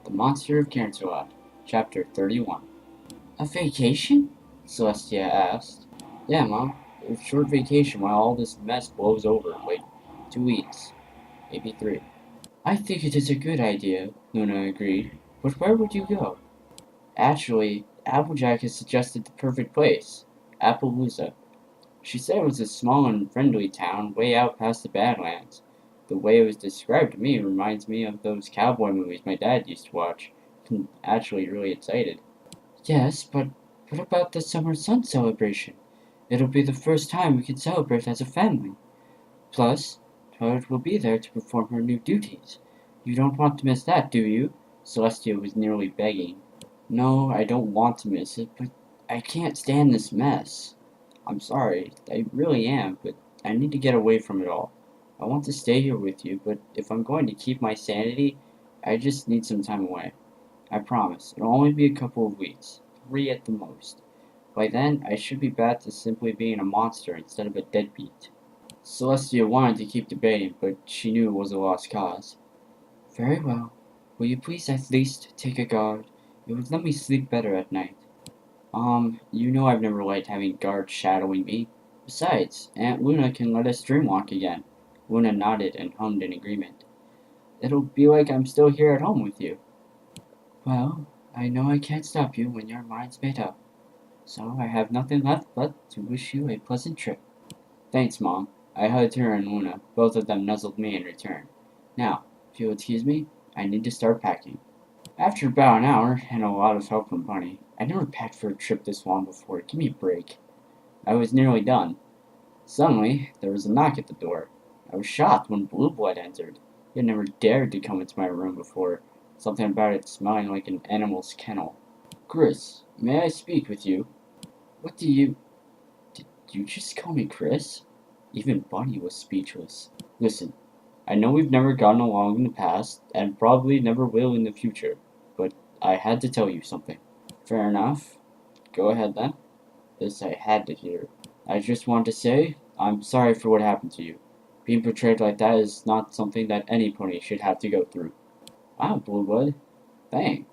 The Monster of Canterlot, Chapter 31. A vacation? Celestia asked. Yeah, Mom. A short vacation while all this mess blows over, like 2 weeks, maybe 3. I think it is a good idea, Luna agreed. But where would you go? Actually, Applejack has suggested the perfect place, Appaloosa. She said it was a small and friendly town way out past the Badlands. The way it was described to me reminds me of those cowboy movies my dad used to watch. I'm actually really excited. Yes, but what about the summer sun celebration? It'll be the first time we can celebrate as a family. Plus, Twilight will be there to perform her new duties. You don't want to miss that, do you? Celestia was nearly begging. No, I don't want to miss it, but I can't stand this mess. I'm sorry, I really am, but I need to get away from it all. I want to stay here with you, but if I'm going to keep my sanity, I just need some time away. I promise, it'll only be a couple of weeks, 3 at the most. By then, I should be back to simply being a monster instead of a deadbeat. Celestia wanted to keep debating, but she knew it was a lost cause. Very well. Will you please at least take a guard? It would let me sleep better at night. You know I've never liked having guards shadowing me. Besides, Aunt Luna can let us dreamwalk again. Luna nodded and hummed in agreement. It'll be like I'm still here at home with you. Well, I know I can't stop you when your mind's made up. So I have nothing left but to wish you a pleasant trip. Thanks, Mom. I hugged her and Luna. Both of them nuzzled me in return. Now, if you'll excuse me, I need to start packing. After about an hour, and a lot of help from Bunny, I never packed for a trip this long before. Give me a break. I was nearly done. Suddenly, there was a knock at the door. I was shocked when Blue Blood entered. He had never dared to come into my room before. Something about it smelling like an animal's kennel. Chris, may I speak with you? What do you... Did you just call me Chris? Even Bunny was speechless. Listen, I know we've never gotten along in the past, and probably never will in the future, but I had to tell you something. Fair enough. Go ahead then. This I had to hear. I just want to say, I'm sorry for what happened to you. Being portrayed like that is not something that any pony should have to go through. Wow, Blueblood. Dang.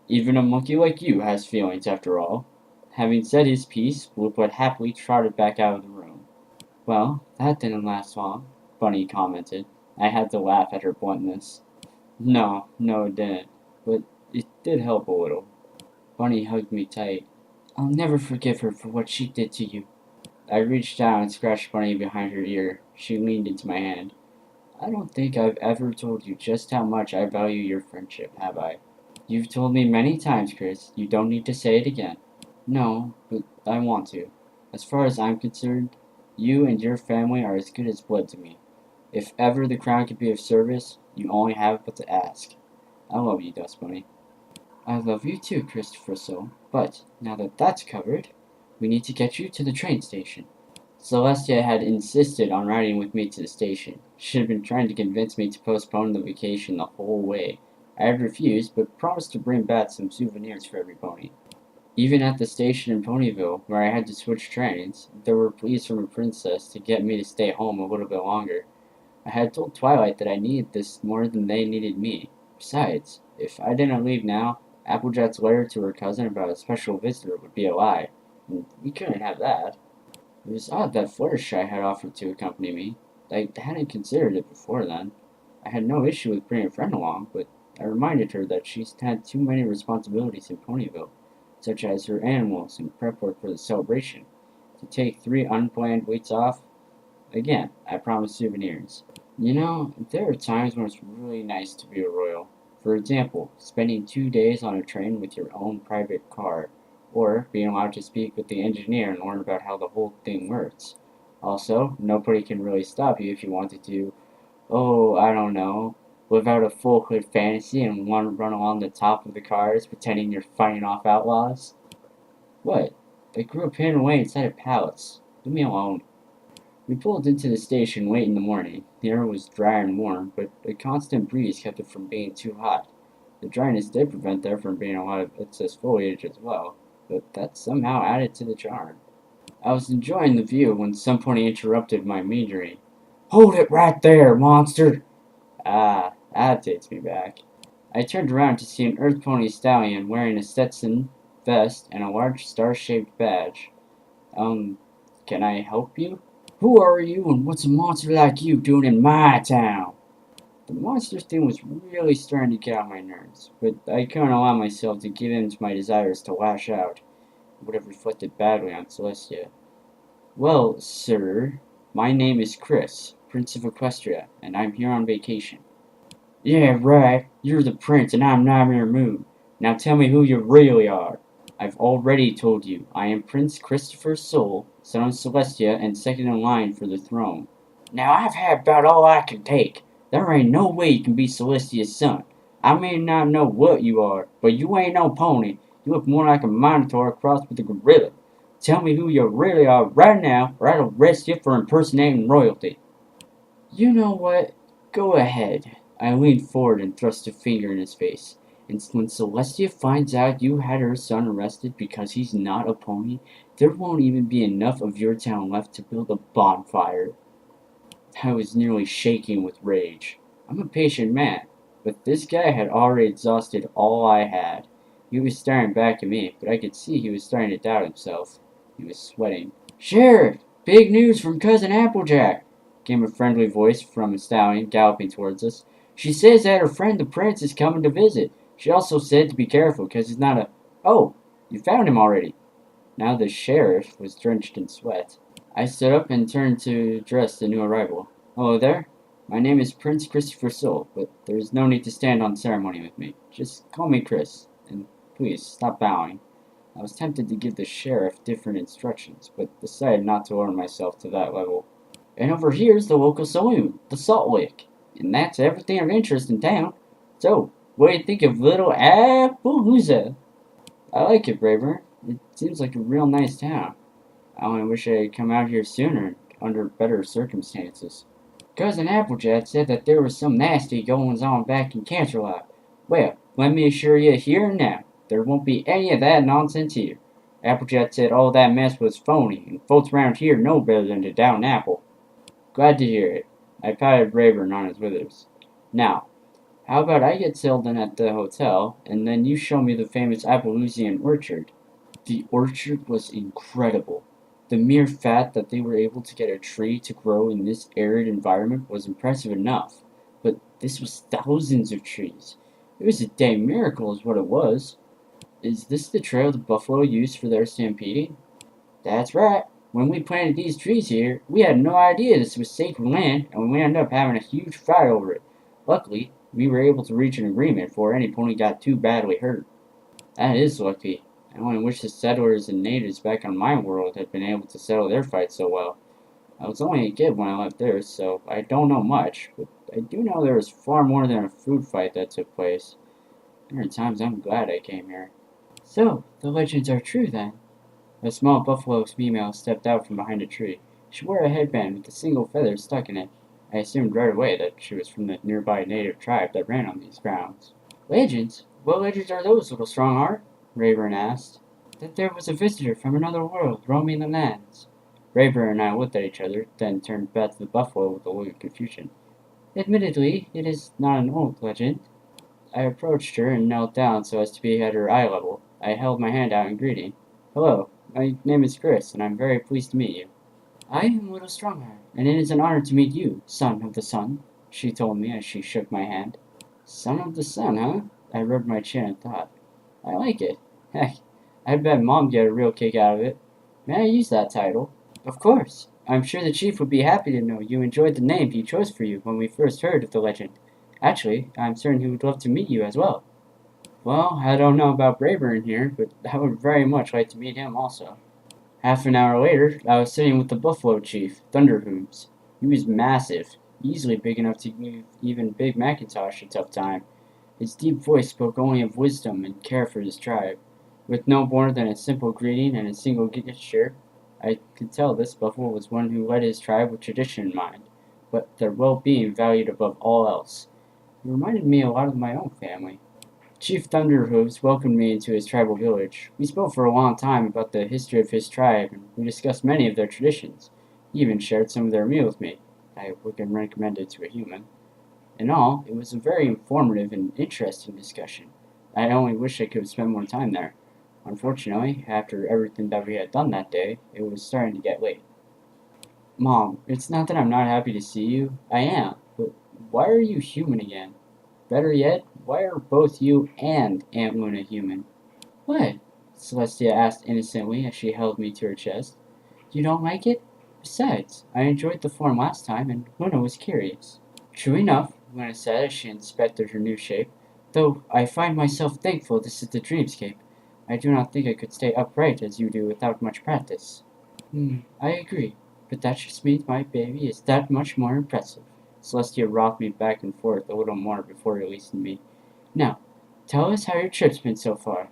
Even a monkey like you has feelings after all. Having said his piece, Blueblood happily trotted back out of the room. Well, that didn't last long, Bunny commented. I had to laugh at her bluntness. No, it didn't. But it did help a little. Bunny hugged me tight. I'll never forgive her for what she did to you. I reached down and scratched Bunny behind her ear. She leaned into my hand. I don't think I've ever told you just how much I value your friendship, have I? You've told me many times, Chris. You don't need to say it again. No, but I want to. As far as I'm concerned, you and your family are as good as blood to me. If ever the crown could be of service, you only have but to ask. I love you, Dust Bunny. I love you too, Christopher Soul. But, now that that's covered, we need to get you to the train station. Celestia had insisted on riding with me to the station. She had been trying to convince me to postpone the vacation the whole way. I had refused, but promised to bring back some souvenirs for every pony. Even at the station in Ponyville, where I had to switch trains, there were pleas from a princess to get me to stay home a little bit longer. I had told Twilight that I needed this more than they needed me. Besides, if I didn't leave now, Applejack's letter to her cousin about a special visitor would be a lie, and we couldn't have that. It was odd that Fluttershy had offered to accompany me. I hadn't considered it before then. I had no issue with bringing a friend along, but I reminded her that she's had too many responsibilities in Ponyville, such as her animals and prep work for the celebration. To take 3 unplanned weeks off, again, I promised souvenirs. You know, there are times when it's really nice to be a royal. For example, spending 2 days on a train with your own private car, or being allowed to speak with the engineer and learn about how the whole thing works. Also, nobody can really stop you if you wanted to, I don't know, live out a full-hood fantasy and want to run along the top of the cars pretending you're fighting off outlaws. What? I grew up hidden away inside a palace. Leave me alone. We pulled into the station late in the morning. The air was dry and warm, but a constant breeze kept it from being too hot. The dryness did prevent there from being a lot of excess foliage as well, but that somehow added to the charm. I was enjoying the view when somebody interrupted my meandering. Hold it right there, monster! Ah, that takes me back. I turned around to see an Earth Pony stallion wearing a Stetson vest and a large star-shaped badge. Can I help you? Who are you and what's a monster like you doing in my town? The monster thing was really starting to get on my nerves, but I couldn't allow myself to give in to my desires to lash out. It would have reflected badly on Celestia. Well, sir, my name is Chris, Prince of Equestria, and I'm here on vacation. Yeah, right. You're the prince, and I'm Nightmare Moon. Now tell me who you really are. I've already told you. I am Prince Christopher Soul, son of Celestia, and second in line for the throne. Now I've had about all I can take. There ain't no way you can be Celestia's son. I may not know what you are, but you ain't no pony. You look more like a minotaur crossed with a gorilla. Tell me who you really are right now, or I'll arrest you for impersonating royalty. You know what? Go ahead. I leaned forward and thrust a finger in his face. And when Celestia finds out you had her son arrested because he's not a pony, there won't even be enough of your town left to build a bonfire. I was nearly shaking with rage. I'm a patient man, but this guy had already exhausted all I had. He was staring back at me, but I could see he was starting to doubt himself. He was sweating. Sheriff! Big news from Cousin Applejack! Came a friendly voice from a stallion galloping towards us. She says that her friend the prince is coming to visit. She also said to be careful, because he's not a... Oh, you found him already. Now the sheriff was drenched in sweat. I stood up and turned to address the new arrival. Hello there. My name is Prince Christopher Soul, but there's no need to stand on ceremony with me. Just call me Chris, and please stop bowing. I was tempted to give the sheriff different instructions, but decided not to lower myself to that level. And over here's the local saloon, the Salt Lick, and that's everything of interest in town. So, what do you think of little Appaloosa? I like it, Braver. It seems like a real nice town. I only wish I had come out here sooner, under better circumstances. Cousin Applejack said that there was some nasty goings on back in Canterlot. Well, let me assure you here and now, there won't be any of that nonsense here. Applejack said all that mess was phony, and folks around here know better than to doubt an apple. Glad to hear it. I patted Rayburn on his withers. Now, how about I get settled in at the hotel, and then you show me the famous Appaloosa orchard? The orchard was incredible. The mere fact that they were able to get a tree to grow in this arid environment was impressive enough, but this was thousands of trees. It was a dang miracle is what it was. Is this the trail the buffalo used for their stampeding? That's right. When we planted these trees here, we had no idea this was sacred land, and we ended up having a huge fight over it. Luckily, we were able to reach an agreement before any pony got too badly hurt. That is lucky. I only wish the settlers and natives back on my world had been able to settle their fights so well. I was only a kid when I left theirs, so I don't know much, but I do know there was far more than a food fight that took place. There are times I'm glad I came here. So, the legends are true then? A small buffalo female stepped out from behind a tree. She wore a headband with a single feather stuck in it. I assumed right away that she was from the nearby native tribe that ran on these grounds. Legends? What legends are those, little Strongheart? Rayburn asked. That there was a visitor from another world roaming the lands. Rayburn and I looked at each other, then turned back to the buffalo with a look of confusion. Admittedly, it is not an old legend. I approached her and knelt down so as to be at her eye level. I held my hand out in greeting. Hello, my name is Chris, and I'm very pleased to meet you. I am Little Strongheart, and it is an honor to meet you, son of the sun, she told me as she shook my hand. Son of the sun, huh? I rubbed my chin and thought. I like it. Heck, I bet Mom get a real kick out of it. May I use that title? Of course. I'm sure the chief would be happy to know you enjoyed the name he chose for you when we first heard of the legend. Actually, I'm certain he would love to meet you as well. Well, I don't know about Brayburn here, but I would very much like to meet him also. Half an hour later, I was sitting with the buffalo chief, Thunderhooves. He was massive, easily big enough to give even Big Macintosh a tough time. His deep voice spoke only of wisdom and care for his tribe. With no more than a simple greeting and a single gesture, I could tell this buffalo was one who led his tribe with tradition in mind, but their well-being valued above all else. He reminded me a lot of my own family. Chief Thunderhooves welcomed me into his tribal village. We spoke for a long time about the history of his tribe, and we discussed many of their traditions. He even shared some of their meal with me. I wouldn't recommend it to a human. In all, it was a very informative and interesting discussion. I only wish I could have spent more time there. Unfortunately, after everything that we had done that day, it was starting to get late. Mom, it's not that I'm not happy to see you. I am. But why are you human again? Better yet, why are both you and Aunt Luna human? What? Celestia asked innocently as she held me to her chest. You don't like it? Besides, I enjoyed the form last time, and Luna was curious. True enough, Luna said as she inspected her new shape, though I find myself thankful this is the Dreamscape. I do not think I could stay upright as you do without much practice. I agree, but that just means my baby is that much more impressive. Celestia rocked me back and forth a little more before releasing me. Now, tell us how your trip's been so far.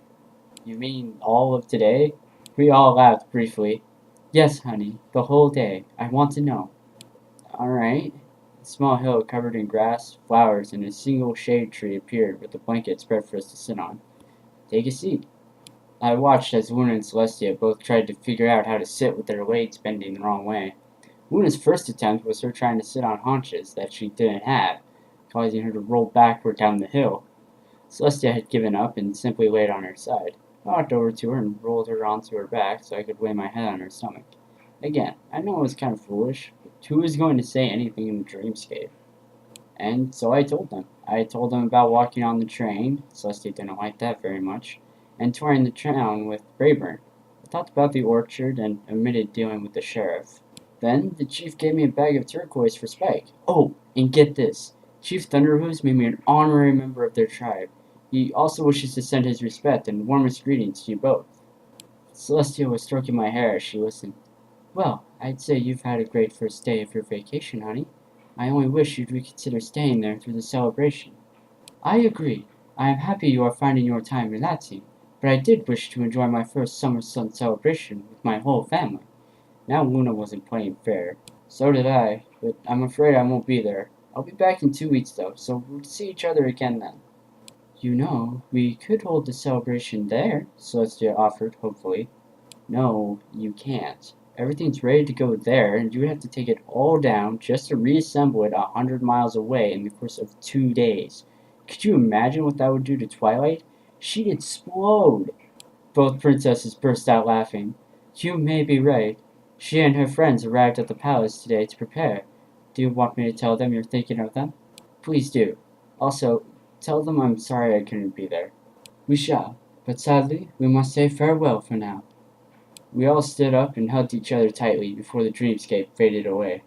You mean all of today? We all laughed briefly. Yes, honey, the whole day. I want to know. Alright. A small hill covered in grass, flowers, and a single shade tree appeared with a blanket spread for us to sit on. Take a seat. I watched as Luna and Celestia both tried to figure out how to sit with their legs bending the wrong way. Luna's first attempt was her trying to sit on haunches that she didn't have, causing her to roll backward down the hill. Celestia had given up and simply laid on her side. I walked over to her and rolled her onto her back so I could lay my head on her stomach. Again, I know it was kind of foolish, but who was going to say anything in the dreamscape? And so I told them. I told them about walking on the train, Celestia didn't like that very much, and touring the town with Rayburn. I talked about the orchard and omitted dealing with the sheriff. Then the chief gave me a bag of turquoise for Spike. Oh, and get this. Chief Thunderhooves made me an honorary member of their tribe. He also wishes to send his respect and warmest greetings to you both. Celestia was stroking my hair as she listened. Well, I'd say you've had a great first day of your vacation, honey. I only wish you'd reconsider staying there through the celebration. I agree. I am happy you are finding your time relaxing, but I did wish to enjoy my first summer sun celebration with my whole family. Now Luna wasn't playing fair. So did I, but I'm afraid I won't be there. I'll be back in 2 weeks though, so we'll see each other again then. You know, we could hold the celebration there, Celestia offered hopefully. No, you can't. Everything's ready to go there, and you would have to take it all down just to reassemble it 100 miles away in the course of 2 days. Could you imagine what that would do to Twilight? She'd explode! Both princesses burst out laughing. You may be right. She and her friends arrived at the palace today to prepare. Do you want me to tell them you're thinking of them? Please do. Also, tell them I'm sorry I couldn't be there. We shall, but sadly, we must say farewell for now. We all stood up and hugged each other tightly before the dreamscape faded away.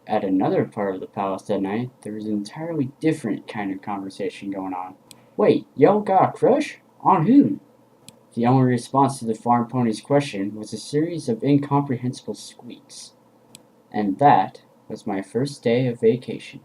At another part of the palace that night, there was an entirely different kind of conversation going on. Wait, y'all got a crush? On who? The only response to the farm pony's question was a series of incomprehensible squeaks. And that was my first day of vacation.